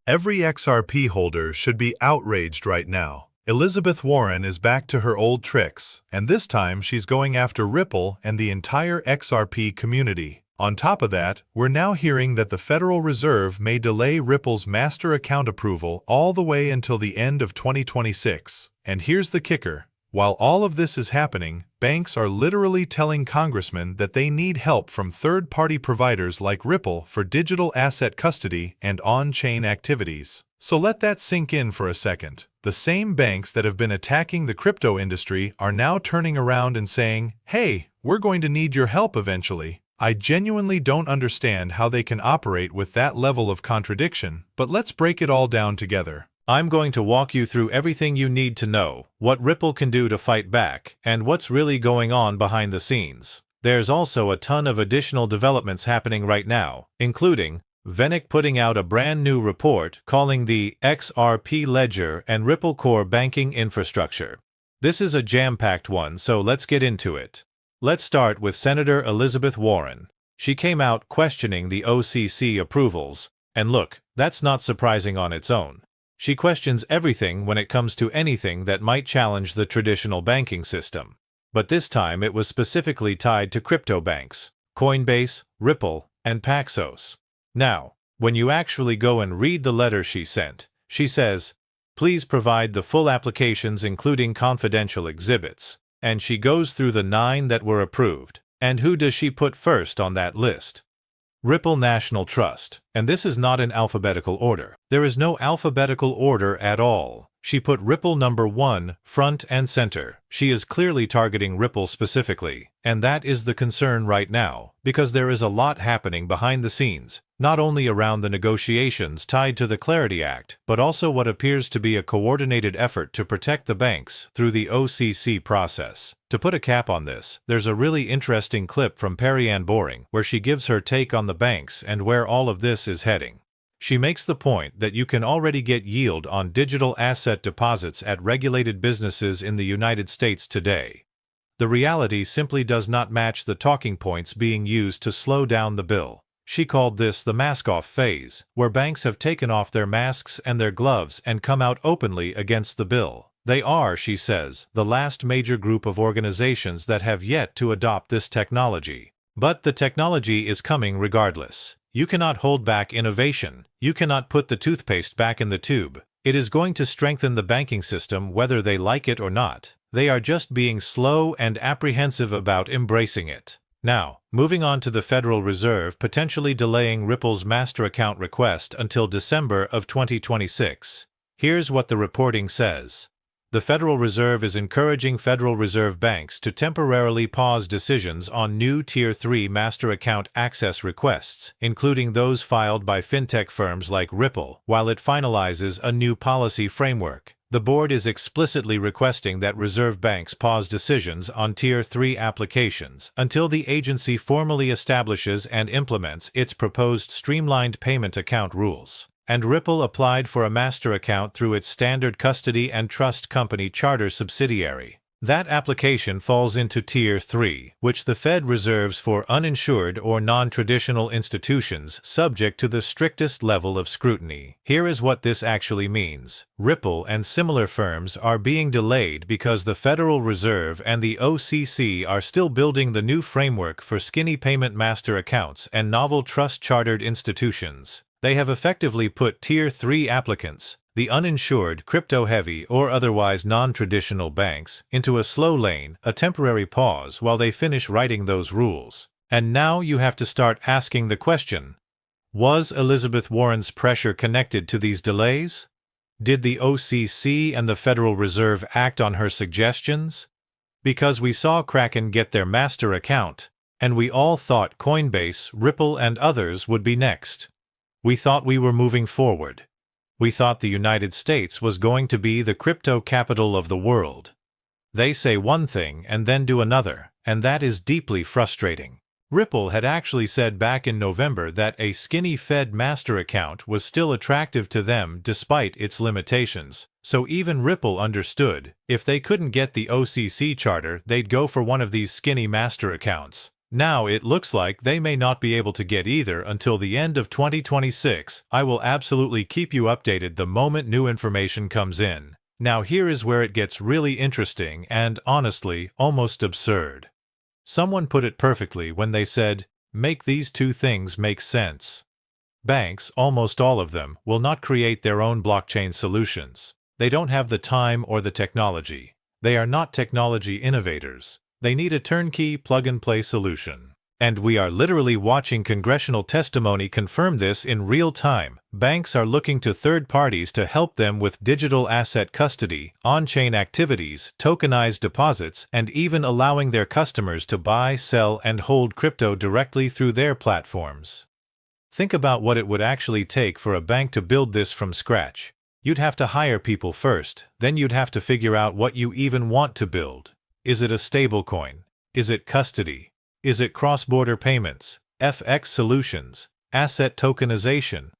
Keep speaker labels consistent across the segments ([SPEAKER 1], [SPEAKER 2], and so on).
[SPEAKER 1] Every XRP holder should be outraged right now. Elizabeth Warren is back to her old tricks, and this time she's going after Ripple and the entire XRP community. On top of that, we're now hearing that the Federal Reserve may delay Ripple's master account approval all the way until the end of 2026. And here's the kicker. While all of this is happening, banks are literally telling congressmen that they need help from third-party providers like Ripple for digital asset custody and on-chain activities. So let that sink in for a second. The same banks that have been attacking the crypto industry are now turning around and saying, "Hey, we're going to need your help eventually." I genuinely don't understand how they can operate with that level of contradiction, but let's break it all down together.
[SPEAKER 2] I'm going to walk you through everything you need to know, what Ripple can do to fight back, and what's really going on behind the scenes. There's also a ton of additional developments happening right now, including VanEck putting out a brand new report calling the XRP Ledger and Ripple Core Banking Infrastructure. This is a jam-packed one, so let's get into it. Let's start with Senator Elizabeth Warren. She came out questioning the OCC approvals, and look, that's not surprising on its own. She questions everything when it comes to anything that might challenge the traditional banking system. But this time it was specifically tied to crypto banks, Coinbase, Ripple, and Paxos. Now, when you actually go and read the letter she sent, she says, "Please provide the full applications including confidential exhibits." And she goes through the 9 that were approved. And who does she put first on that list? Ripple National Trust, and this is not in alphabetical order. There is no alphabetical order at all. She put Ripple number 1 front and center. She is clearly targeting Ripple specifically, and that is the concern right now, because there is a lot happening behind the scenes, not only around the negotiations tied to the Clarity Act, but also what appears to be a coordinated effort to protect the banks through the OCC process. To put a cap on this, there's a really interesting clip from Perianne Boring where she gives her take on the banks and where all of this is heading. She makes the point that you can already get yield on digital asset deposits at regulated businesses in the United States today. The reality simply does not match the talking points being used to slow down the bill. She called this the mask-off phase, where banks have taken off their masks and their gloves and come out openly against the bill. They are, she says, the last major group of organizations that have yet to adopt this technology. But the technology is coming regardless. You cannot hold back innovation. You cannot put the toothpaste back in the tube. It is going to strengthen the banking system whether they like it or not. They are just being slow and apprehensive about embracing it. Now, moving on to the Federal Reserve potentially delaying Ripple's master account request until December of 2026. Here's what the reporting says. The Federal Reserve is encouraging Federal Reserve banks to temporarily pause decisions on new Tier 3 master account access requests, including those filed by fintech firms like Ripple, while it finalizes a new policy framework. The board is explicitly requesting that Reserve banks pause decisions on Tier 3 applications until the agency formally establishes and implements its proposed streamlined payment account rules. And Ripple applied for a master account through its standard custody and trust company charter subsidiary. That application falls into Tier 3, which the Fed reserves for uninsured or non-traditional institutions subject to the strictest level of scrutiny. Here is what this actually means. Ripple and similar firms are being delayed because the Federal Reserve and the OCC are still building the new framework for skinny payment master accounts and novel trust-chartered institutions. They have effectively put Tier 3 applicants, the uninsured, crypto-heavy, or otherwise non-traditional banks, into a slow lane, a temporary pause while they finish writing those rules. And now you have to start asking the question, was Elizabeth Warren's pressure connected to these delays? Did the OCC and the Federal Reserve act on her suggestions? Because we saw Kraken get their master account, and we all thought Coinbase, Ripple, and others would be next. We thought we were moving forward. We thought the United States was going to be the crypto capital of the world. They say one thing and then do another, and that is deeply frustrating. Ripple had actually said back in November that a skinny Fed master account was still attractive to them despite its limitations. So even Ripple understood, if they couldn't get the OCC charter, they'd go for one of these skinny master accounts. Now it looks like they may not be able to get either until the end of 2026. I will absolutely keep you updated the moment new information comes in. Now here is where it gets really interesting and, honestly, almost absurd. Someone put it perfectly when they said, "Make these two things make sense." Banks, almost all of them, will not create their own blockchain solutions. They don't have the time or the technology. They are not technology innovators. They need a turnkey, plug-and-play solution. And we are literally watching congressional testimony confirm this in real time. Banks are looking to third parties to help them with digital asset custody, on-chain activities, tokenized deposits, and even allowing their customers to buy, sell, and hold crypto directly through their platforms. Think about what it would actually take for a bank to build this from scratch. You'd have to hire people first, then you'd have to figure out what you even want to build. Is it a stablecoin? Is it custody? Is it cross-border payments, FX solutions, asset tokenization?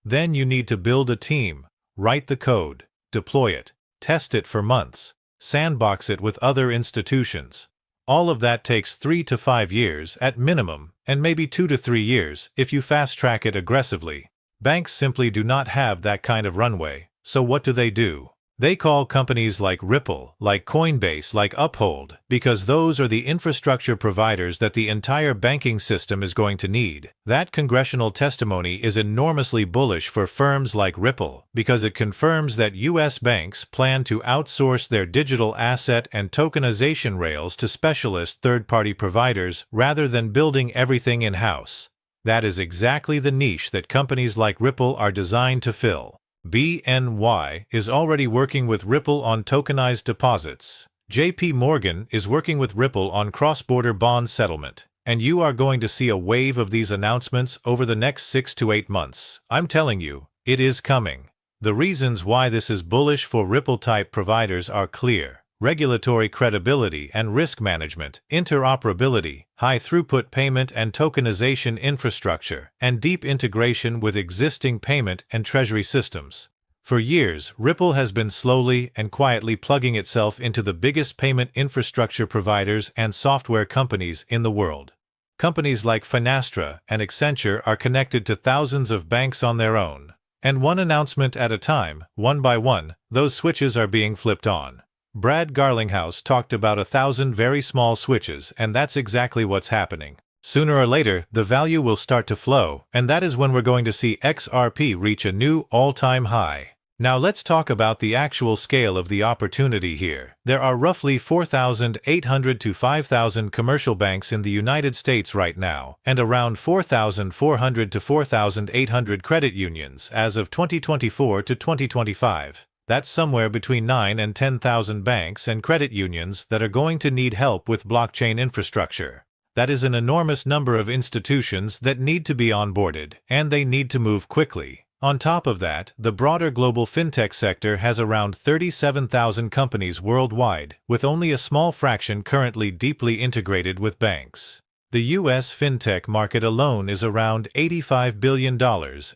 [SPEAKER 2] Then you need to build a team, write the code, deploy it, test it for months, sandbox it with other institutions. All of that takes 3 to 5 years at minimum, and maybe 2 to 3 years if you fast-track it aggressively. Banks simply do not have that kind of runway, so what do? They call companies like Ripple, like Coinbase, like Uphold, because those are the infrastructure providers that the entire banking system is going to need. That congressional testimony is enormously bullish for firms like Ripple, because it confirms that U.S. banks plan to outsource their digital asset and tokenization rails to specialist third-party providers rather than building everything in-house. That is exactly the niche that companies like Ripple are designed to fill. BNY is already working with Ripple on tokenized deposits. JP Morgan is working with Ripple on cross-border bond settlement. And you are going to see a wave of these announcements over the next 6 to 8 months. I'm telling you, it is coming. The reasons why this is bullish for Ripple-type providers are clear. Regulatory credibility and risk management, interoperability, high-throughput payment and tokenization infrastructure, and deep integration with existing payment and treasury systems. For years, Ripple has been slowly and quietly plugging itself into the biggest payment infrastructure providers and software companies in the world. Companies like Finastra and Accenture are connected to thousands of banks on their own. And one announcement at a time, one by one, those switches are being flipped on. Brad Garlinghouse talked about 1,000 very small switches, and that's exactly what's happening. Sooner or later, the value will start to flow, and that is when we're going to see XRP reach a new all-time high. Now let's talk about the actual scale of the opportunity here. There are roughly 4,800 to 5,000 commercial banks in the United States right now, and around 4,400 to 4,800 credit unions as of 2024 to 2025. That's somewhere between 9 and 10,000 banks and credit unions that are going to need help with blockchain infrastructure. That is an enormous number of institutions that need to be onboarded, and they need to move quickly. On top of that, the broader global fintech sector has around 37,000 companies worldwide, with only a small fraction currently deeply integrated with banks. The U.S. fintech market alone is around $85 billion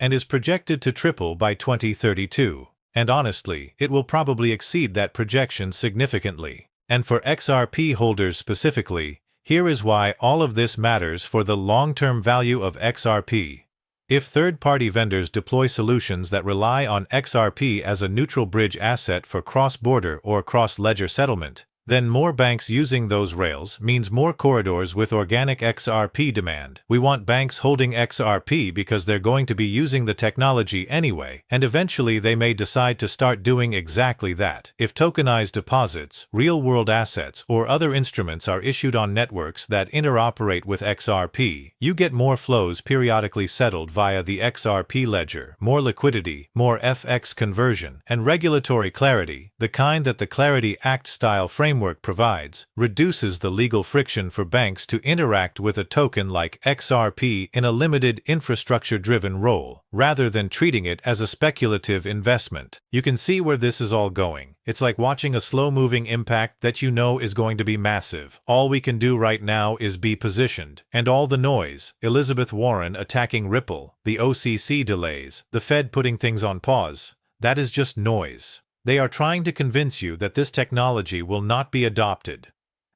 [SPEAKER 2] and is projected to triple by 2032. And honestly, it will probably exceed that projection significantly. And for XRP holders specifically, here is why all of this matters for the long-term value of XRP. If third-party vendors deploy solutions that rely on XRP as a neutral bridge asset for cross-border or cross-ledger settlement, then more banks using those rails means more corridors with organic XRP demand. We want banks holding XRP because they're going to be using the technology anyway, and eventually they may decide to start doing exactly that. If tokenized deposits, real-world assets, or other instruments are issued on networks that interoperate with XRP, you get more flows periodically settled via the XRP ledger, more liquidity, more FX conversion, and regulatory clarity, the kind that the Clarity Act-style framework provides, reduces the legal friction for banks to interact with a token like XRP in a limited infrastructure-driven role, rather than treating it as a speculative investment. You can see where this is all going. It's like watching a slow-moving impact that you know is going to be massive. All we can do right now is be positioned. And all the noise, Elizabeth Warren attacking Ripple, the OCC delays, the Fed putting things on pause, that is just noise. They are trying to convince you that this technology will not be adopted.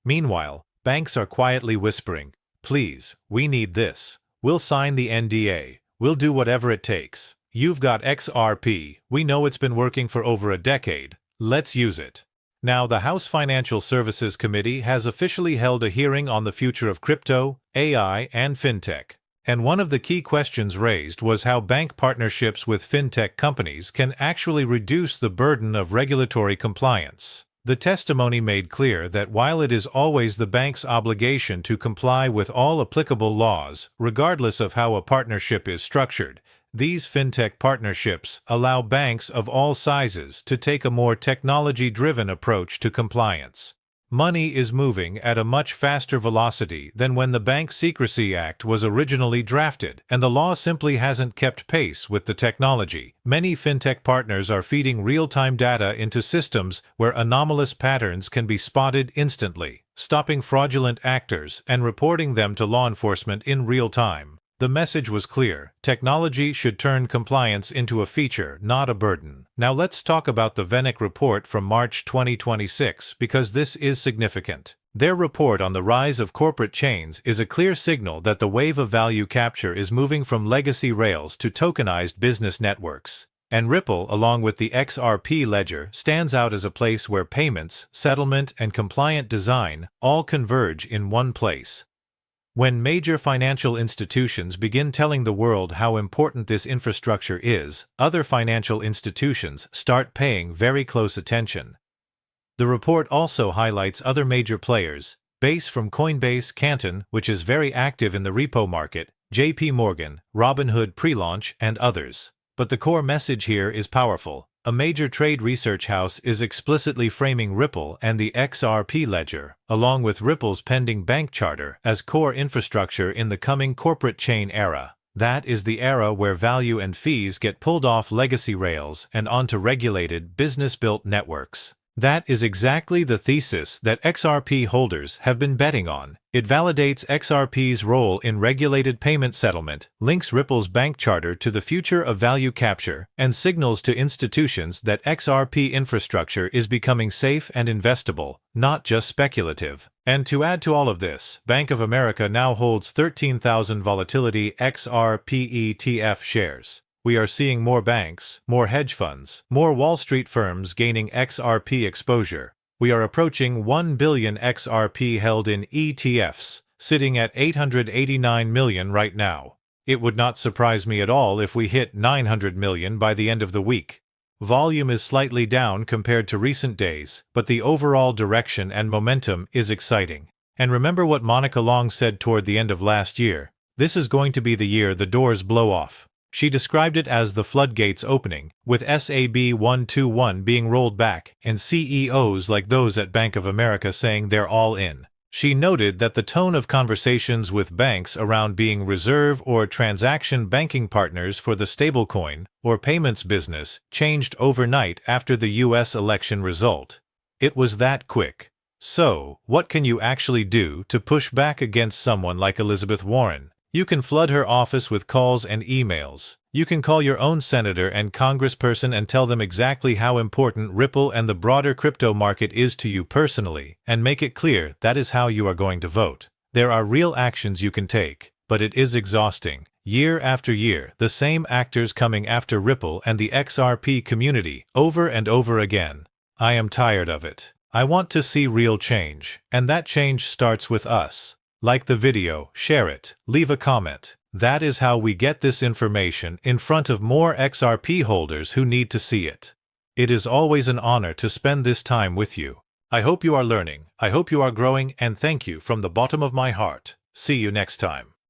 [SPEAKER 2] Meanwhile, banks are quietly whispering, Please, we need this. We'll sign the NDA. We'll do whatever it takes. You've got XRP. We know it's been working for over a decade. Let's use it. Now, the House Financial Services Committee has officially held a hearing on the future of crypto, AI, and fintech. And one of the key questions raised was how bank partnerships with fintech companies can actually reduce the burden of regulatory compliance. The testimony made clear that while it is always the bank's obligation to comply with all applicable laws, regardless of how a partnership is structured, these fintech partnerships allow banks of all sizes to take a more technology-driven approach to compliance. Money is moving at a much faster velocity than when the Bank Secrecy Act was originally drafted, and the law simply hasn't kept pace with the technology. Many fintech partners are feeding real-time data into systems where anomalous patterns can be spotted instantly, stopping fraudulent actors and reporting them to law enforcement in real time. The message was clear. Technology should turn compliance into a feature, not a burden. Now let's talk about the VanEck report from March 2026, because this is significant. Their report on the rise of corporate chains is a clear signal that the wave of value capture is moving from legacy rails to tokenized business networks. And Ripple, along with the XRP ledger, stands out as a place where payments, settlement, and compliant design all converge in one place. When major financial institutions begin telling the world how important this infrastructure is, other financial institutions start paying very close attention. The report also highlights other major players: Base from Coinbase, Canton, which is very active in the repo market, JP Morgan, Robinhood pre-launch, and others. But the core message here is powerful. A major trade research house is explicitly framing Ripple and the XRP ledger, along with Ripple's pending bank charter, as core infrastructure in the coming corporate chain era. That is the era where value and fees get pulled off legacy rails and onto regulated, business-built networks. That is exactly the thesis that XRP holders have been betting on. It validates XRP's role in regulated payment settlement, links Ripple's bank charter to the future of value capture, and signals to institutions that XRP infrastructure is becoming safe and investable, not just speculative. And to add to all of this, Bank of America now holds 13,000 volatility XRP ETF shares. We are seeing more banks, more hedge funds, more Wall Street firms gaining XRP exposure. We are approaching 1 billion XRP held in ETFs, sitting at 889 million right now. It would not surprise me at all if we hit 900 million by the end of the week. Volume is slightly down compared to recent days, but the overall direction and momentum is exciting. And remember what Monica Long said toward the end of last year: this is going to be the year the doors blow off. She described it as the floodgates opening, with SAB 121 being rolled back, and CEOs like those at Bank of America saying they're all in. She noted that the tone of conversations with banks around being reserve or transaction banking partners for the stablecoin or payments business changed overnight after the U.S. election result. It was that quick. So, what can you actually do to push back against someone like Elizabeth Warren? You can flood her office with calls and emails. You can call your own senator and congressperson and tell them exactly how important Ripple and the broader crypto market is to you personally, and make it clear that is how you are going to vote. There are real actions you can take, but it is exhausting. Year after year, the same actors coming after Ripple and the XRP community over and over again. I am tired of it. I want to see real change, and that change starts with us. Like the video, share it, leave a comment. That is how we get this information in front of more XRP holders who need to see it. It is always an honor to spend this time with you. I hope you are learning, I hope you are growing, and thank you from the bottom of my heart. See you next time.